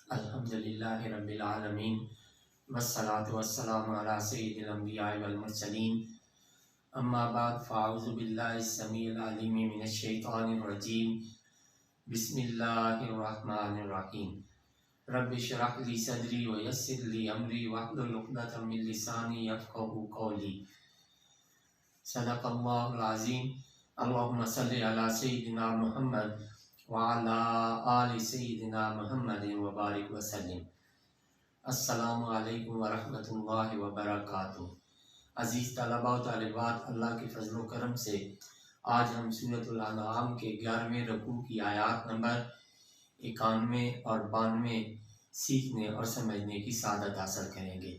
الحمدللہ رب العالمین والصلاة والسلام علی سید الانبیاء والمرسلین اما بعد فاعوذ باللہ السمیع العلیم من الشیطان الرجیم بسم اللہ الرحمن الرحیم رب اشرح لی صدری ویسر لی امری واحلل عقدۃ من لسانی یفقہوا قولی صدق اللہ العظیم اللہم صلی علی سیدنا محمد وعلی آل سیدنا محمد وبارک وسلم۔ السلام علیکم ورحمۃ اللہ وبرکاتہ۔ عزیز طلباء و طالبات، اللہ کے فضل و کرم سے آج ہم سورۃ الانعام کے 11ویں رکوع کی آیات نمبر 91 اور 92 سیکھنے اور سمجھنے کی سعادت حاصل کریں گے۔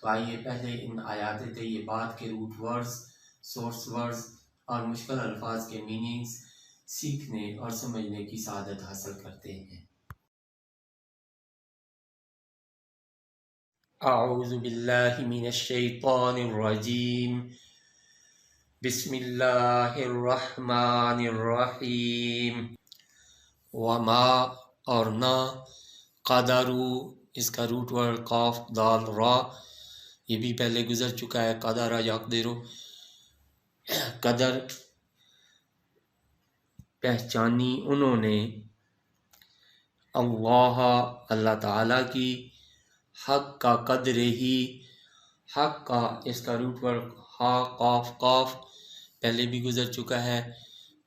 تو آئیے پہلے ان آیات طیبات کے روٹ ورڈز، سورس ورڈز اور مشکل الفاظ کے میننگز سیکھنے اور سمجھنے کی سعادت حاصل کرتے ہیں۔ اعوذ باللہ من الشیطان الرجیم، بسم اللہ الرحمن الرحیم۔ وما اور نہ، قدرو اس کا روٹ ورڈ قاف دال را، یہ بھی پہلے گزر چکا ہے، قدر یقدرو، قدر پہچانی انہوں نے، اللہ اللہ تعالیٰ کی، حق کا قدر ہی، حق کا اس کا روٹ ورڈ ہا قاف قاف پہلے بھی گزر چکا ہے،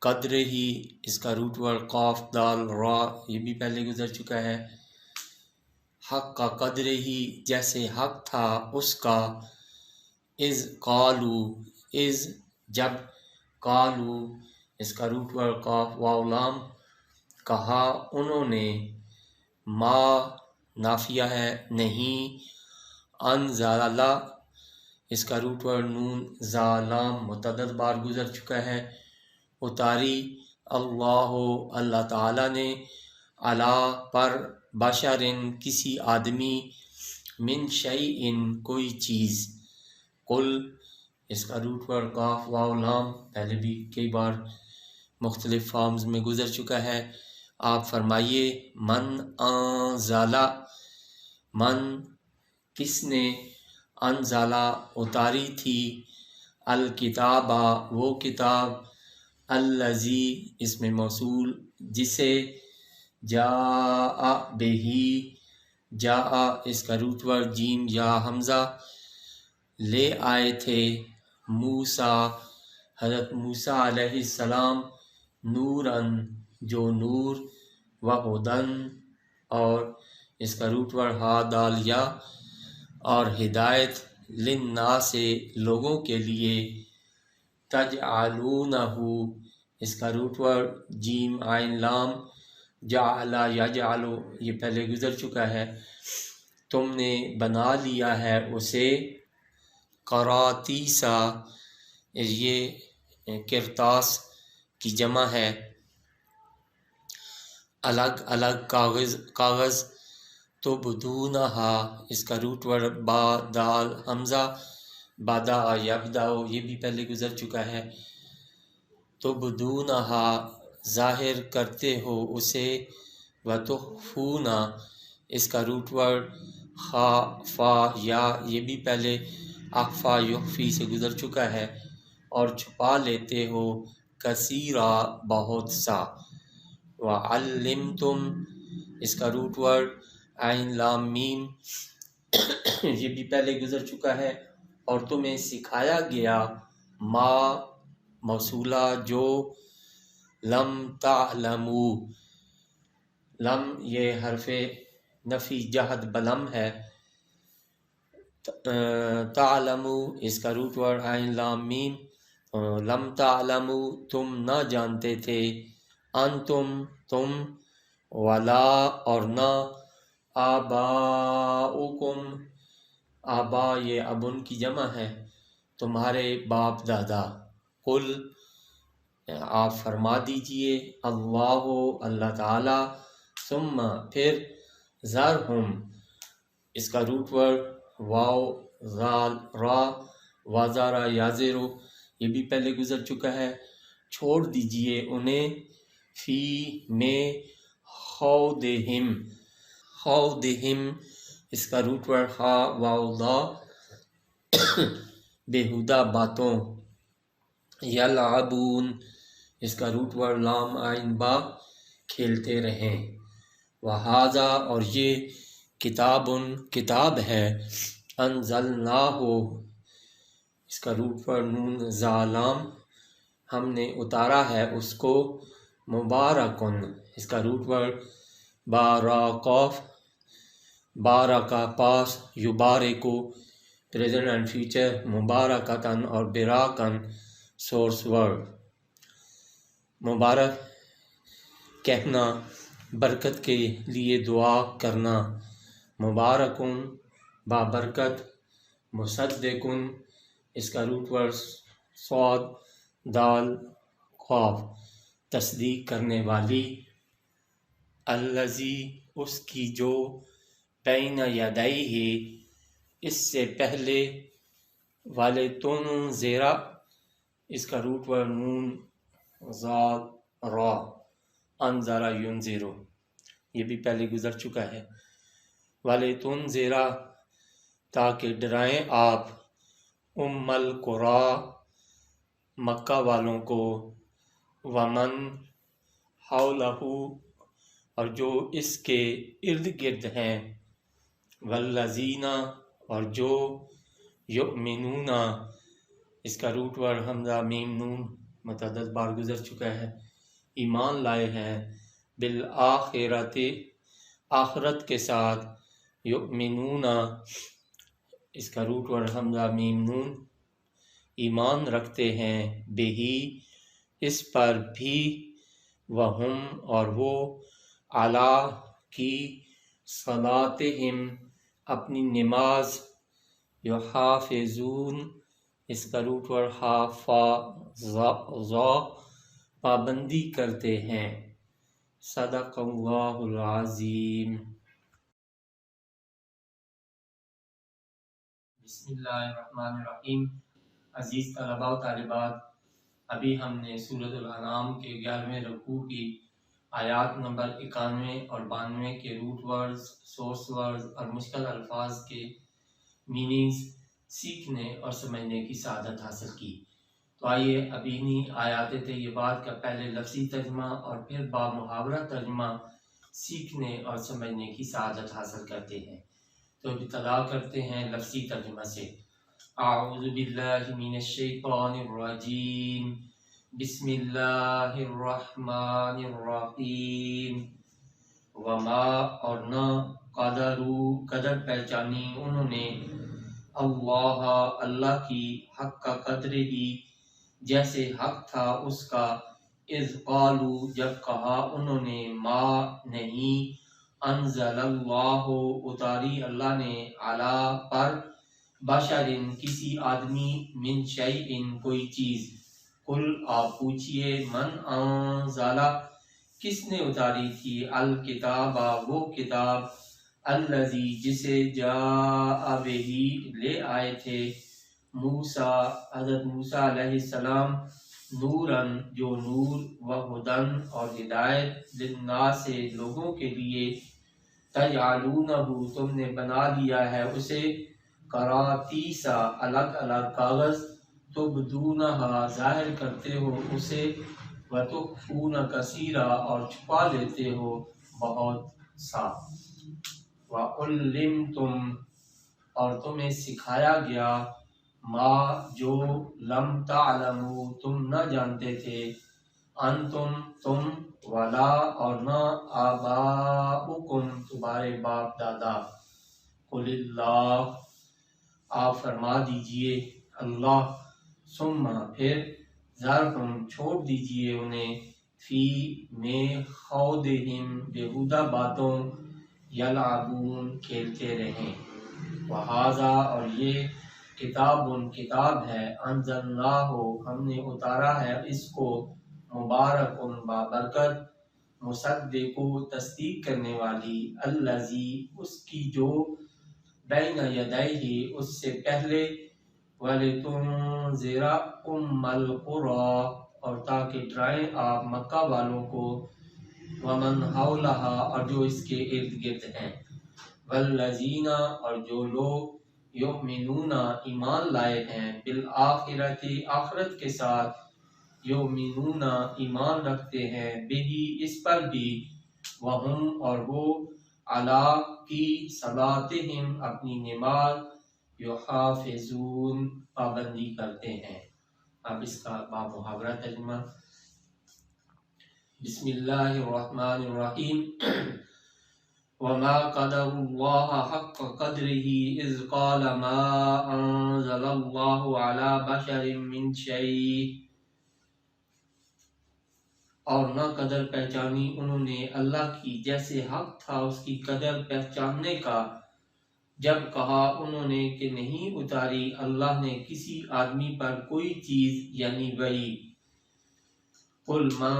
قدر ہی اس کا روٹ ورڈ قاف دال را یہ بھی پہلے گزر چکا ہے، حق کا قدر ہی جیسے حق تھا اس کا، از قالو از جب، قالو اس کا روٹ ورڈ قاف واو لام کہا انہوں نے، ما نافیہ ہے نہیں، انزل اس کا روٹ ورڈ نون زالام متعدد بار گزر چکا ہے، اتاری اللہ اللہ تعالیٰ نے، علا پر، بشرن کسی آدمی، من شیئن کوئی چیز، قل اس کا روٹ ورڈ قاف واو لام پہلے بھی کئی بار مختلف فارمز میں گزر چکا ہے، آپ فرمائیے، من انزلا، من کس نے، انزلا اتاری تھی، الکتابہ وہ کتاب، الذی اس میں موصول جسے، جاء بہی جاء اس کا روٹ ورڈ جیم یا حمزہ، لے آئے تھے، موسیٰ حضرت موسیٰ علیہ السلام، نوراً جو نور، وہدن اور اس کا روٹ ورڈ ہا دال یا اور ہدایت، للناس لوگوں کے لیے، تجعلونہ اس کا روٹ ورڈ جیم عین لام، جعل یجعل یہ پہلے گزر چکا ہے، تم نے بنا لیا ہے اسے، قراطیسا یہ کرتاس کی جمع ہے، الگ الگ کاغذ، تبدونہا اس کا روٹ ورڈ با دال حمزہ، بدا یبدا یہ بھی پہلے گزر چکا ہے، تبدونہا ظاہر کرتے ہو اسے، وتخفونا اس کا روٹ ورڈ خا فا یا یہ بھی پہلے اخفا یخفی سے گزر چکا ہے، اور چھپا لیتے ہو، کثیرا بہت سا، وعلمتم اس کا روٹ ورڈ عین لام میم یہ بھی پہلے گزر چکا ہے، اور تمہیں سکھایا گیا، ما موصولہ جو، لم تعلمو لم یہ حرف نفی جہد بلم ہے، تعلمو اس کا روٹ ورڈ عین لام میم، لم تعلمو تم نہ جانتے تھے، انتم تم، ولا اور نہ، آباؤکم آبا یہ ابن کی جمع ہے، تمہارے باپ دادا، قل آپ فرما دیجئے، اللہ اللہ تعالی، ثم پھر، ذرہم اس کا روٹ ورڈ واو زال را وازارا یازرو یہ بھی پہلے گزر چکا ہے، چھوڑ دیجئے انہیں، فی میں خودہم خودہم اس کا روٹ ورڈ خا واو لا بےہودہ باتوں، یلعبون اس کا روٹ ورڈ لام عین با کھیلتے رہیں، وہذا اور یہ کتاب ہے، انزلناہ اس کا روٹ ورڈ نون زالام ہم نے اتارا ہے اس کو، مبارکن اس کا روٹ ورڈ باراکوف بارکا پاس، یبارکو پریزنٹ اینڈ فیوچر، مبارکتن اور براکن سورس ورڈ، مبارک کہنا برکت کے لیے دعا کرنا، مبارکن بابرکت، مصدقن اس کا روٹ ورڈ صاد دال قاف تصدیق کرنے والی، الذی اس کی جو بین یدیہ اس سے پہلے، ولتنذر اس کا روٹ ورڈ نون ضاد را انذر ینذر یہ بھی پہلے گزر چکا ہے، ولتنذر تاکہ ڈرائیں آپ، ام القری مکہ والوں کو، ومن حولہ اور جو اس کے ارد گرد ہیں، والذین اور جو یؤمنون اس کا روٹ ورڈ حمزہ میم نون متعدد بار گزر چکا ہے، ایمان لائے ہیں، بالآخرۃ آخرت کے ساتھ، یؤمنون اس کا روٹ ورڈ حمزہ میم نون ایمان رکھتے ہیں، بہی اس پر بھی، وہم اور وہ، علی کی، صلاتہم اپنی نماز، یحافظون اس کا روٹ ورڈ حافظ پابندی کرتے ہیں، صدق اللہ العظیم۔ بسم اللہ الرحمن الرحیم۔ عزیز طلباء و طالبات، ابھی ہم نے سورۃ الانعام کے 11ویں رکوع کی آیات نمبر 91 اور 92 کے روٹ ورڈز، سورس ورڈز اور مشکل الفاظ کے میننگز سیکھنے اور سمجھنے کی سعادت حاصل کی۔ تو آئیے ابھی انہی آیات طیبات کا پہلے لفظی ترجمہ اور پھر با محاورہ ترجمہ سیکھنے اور سمجھنے کی سعادت حاصل کرتے ہیں۔ تو ابتدا کرتے ہیں لفظی ترجمہ سے۔ اعوذ باللہ من الشیطان الرجیم، بسم اللہ الرحمن الرحیم، وما اور نہ، قدر پہچانی انہوں نے، اللہ کی، حق کا قدر ہی جیسے حق تھا اس کا، اذ قالوا جب کہا انہوں نے، ما نہیں، انزل اللہ اتاری اللہ نے، علی پر، بشر کسی آدمی، من شیء کوئی چیز، قل آپ پوچھئے، من انزل کس نے اتاری تھی، الکتاب وہ کتاب، الذی جسے، جاء بہ لے آئے تھے، موسیٰ حضرت موسیٰ علیہ السلام، نوراً جو نور، وہدن اور ہدایت، للناس لوگوں کے لیے، تجعلونہ تم نے بنا لیا ہے اسے، قراطیسا الگ الگ کاغذ، تبدونہا ظاہر کرتے ہو اسے، وتخفون کثیرا اور چھپا لیتے ہو بہت سا، وعلمتم اور تمہیں سکھایا گیا، ما جو، لم تعلموا تم نہ جانتے تھے، انتم تم، ولا اور نہ، آباؤکم تمہارے باپ دادا، قل اللہ آپ فرما دیجئے اللہ، ثم پھر، ذرہم چھوڑ دیجئے انہیں، فی میں، خوضہم بےہودہ باتوں، یلعبون کھیلتے رہیں، وہذا اور یہ، کتاب ہے، انزلناہ ہم نے اتارا ہے اس کو، مبارکن بابرکت، مصدق تصدیق کرنے والی، الذی اس کی جو، بین یدیہ اس سے پہلے، ولتنذر ام القری اور تاکہ ڈرائیں آپ مکہ والوں کو، ومن حولہا اور جو اس کے ارد گرد ہیں، والذین اور جو لوگ یؤمنون ایمان لائے ہیں بالآخرت آخرت کے ساتھ یؤمنون ایمان رکھتے ہیں بہی اس پر بھی وہم اور وہ علی کی صلاتہم اپنی نماز یحافظون پابندی کرتے ہیں۔ اب اس کا باب محاورہ ترجمہ۔ بسم اللہ الرحمن الرحیم وما قدر اللہ حق قدره اذ قال ما انزل اللہ علی بشر من شیء، اور نہ قدر پہچانی انہوں نے اللہ کی جیسے حق تھا اس کی قدر پہچاننے کا جب کہا انہوں نے کہ نہیں اتاری اللہ نے کسی آدمی پر کوئی چیز یعنی وحی۔ قل من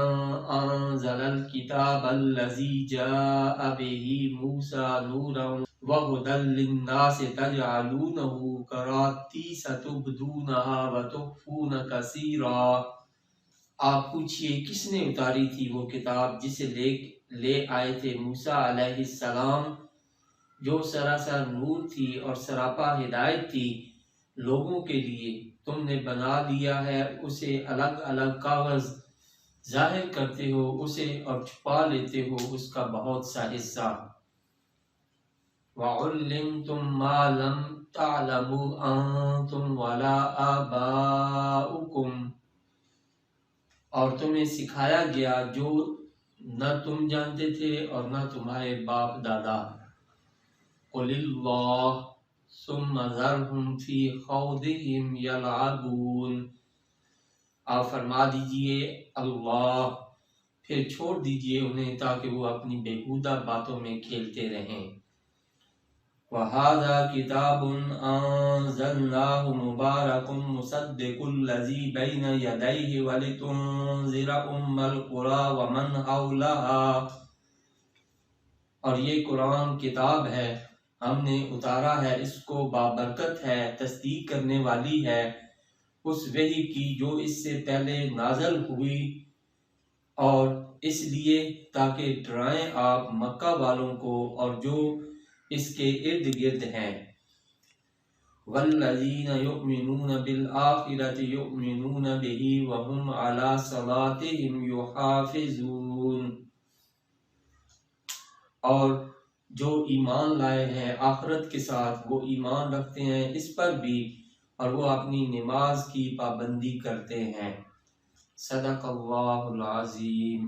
انزل الكتاب الذي جاء به موسى نورا وهدى للناس تجعلونه قراطيس تبدونها وتخفون كثيرا، آپ پوچھئے کس نے اتاری تھی وہ کتاب جسے لے آئے تھے موسیٰ علیہ السلام، جو سراسر نور تھی اور سراپا ہدایت تھی لوگوں کے لیے، تم نے بنا لیا ہے اسے الگ الگ کاغذ، ظاہر کرتے ہو اسے اور چھپا لیتے ہو اس کا بہت سا حصہ۔ وَعُلِّمْتُم مَّا لَمْ تَعْلَمُوا أَنتُمْ وَلَا آبَاؤُكُمْ، اور تمہیں سکھایا گیا جو نہ تم جانتے تھے اور نہ تمہارے باپ دادا۔ قُلِ اللَّهُ ثُمَّ ذَرْهُمْ فِي خَوْضِهِمْ يَلْعَبُونَ، آپ فرما دیجئے اللہ، پھر چھوڑ دیجئے انہیں تاکہ وہ اپنی بیہودہ باتوں میں کھیلتے رہیں۔ وَهَذَا كِتَابٌ أَنزَلْنَاهُ مُبَارَكٌ مُصَدِّقُ الَّذِي بَيْنَ يَدَيْهِ وَلِتُنذِرَ أُمَّ الْقُرَىٰ وَمَنْ حَوْلَهَا، اور یہ قرآن کتاب ہے، ہم نے اتارا ہے اس کو، بابرکت ہے، تصدیق کرنے والی ہے اس وحی کی جو اس سے پہلے نازل ہوئی، اور اس لیے تاکہ ڈرائیں آپ مکہ والوں کو اور جو اس کے ارد گرد ہیں۔ والذین یؤمنون بالآخرة یؤمنون به وهم علی صلاتهم یحافظون، اور جو ایمان لائے ہیں آخرت کے ساتھ وہ ایمان رکھتے ہیں اس پر بھی اور وہ اپنی نماز کی پابندی کرتے ہیں۔ صدق اللہ العظیم۔